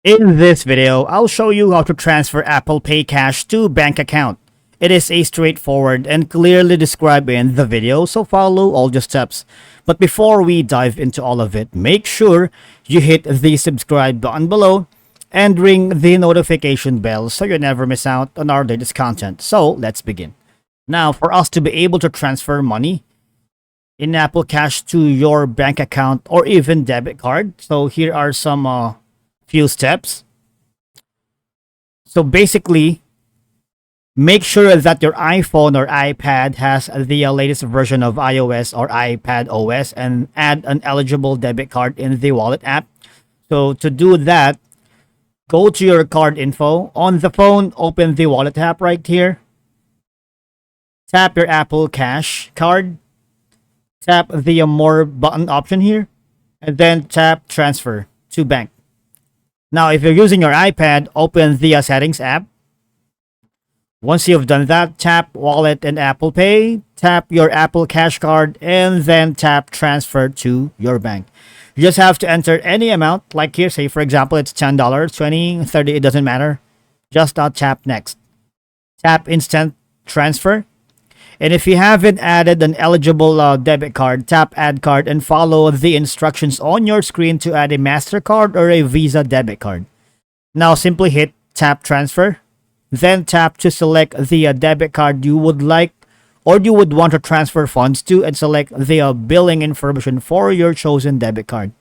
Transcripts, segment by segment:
In this video, I'll show you how to transfer Apple Pay cash to bank account. It is a straightforward and clearly described in the video, so follow all the steps. But before we dive into all of it, make sure you hit the subscribe button below and ring the notification bell so you never miss out on our latest content. So let's begin. Now, for us to be able to transfer money in Apple Cash to your bank account or even debit card, so here are some few steps. So basically, make sure that your iPhone or iPad has the latest version of iOS or iPad OS and add an eligible debit card in the wallet app. So to do that, go to your card info. On the phone, open the wallet app right here. Tap your Apple Cash card. Tap the More button option here. And then tap Transfer to Bank. Now, if you're using your iPad, open the Settings app. Once you've done that, tap Wallet and Apple Pay, tap your Apple Cash card, and then tap Transfer to your bank. You just have to enter any amount, like here, say for example, it's $10, $20, $30, it doesn't matter. Just tap Next. Tap Instant Transfer. And if you haven't added an eligible debit card, tap Add Card and follow the instructions on your screen to add a MasterCard or a Visa debit card. Now simply hit Tap Transfer. Then tap to select the debit card you would like or you would want to transfer funds to and select the billing information for your chosen debit card.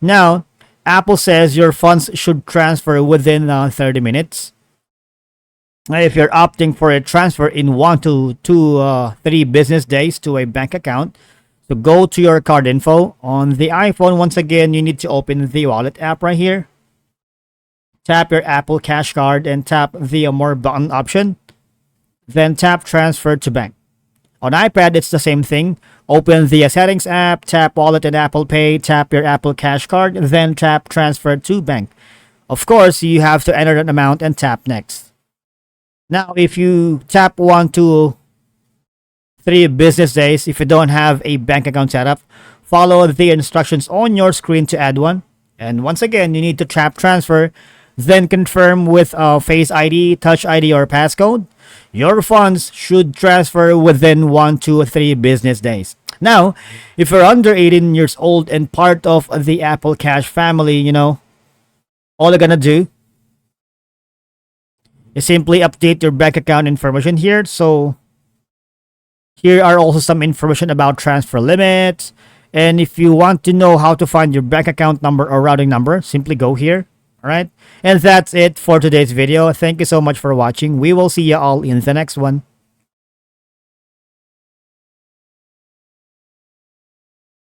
Now, Apple says your funds should transfer within 30 minutes. If you're opting for a transfer in 1 to 3 business days to a bank account, so go to your card info. On the iPhone, once again, you need to open the wallet app right here. Tap your Apple Cash card and tap the More button option. Then tap Transfer to Bank. On iPad, it's the same thing. Open the Settings app, tap Wallet and Apple Pay, tap your Apple Cash card, then tap Transfer to Bank. Of course, you have to enter an amount and tap Next. Now, if you tap 1 to 3 business days, if you don't have a bank account set up, follow the instructions on your screen to add one. And once again, you need to tap Transfer, then confirm with Face ID, Touch ID, or passcode. Your funds should transfer within 1 to 3 business days. Now, if you're under 18 years old and part of the Apple Cash family, all you're gonna do you simply update your bank account information here. So here are also some information about transfer limits. And if you want to know how to find your bank account number or routing number, simply go here. All right. And that's it for today's video. Thank you so much for watching. We will see you all in the next one.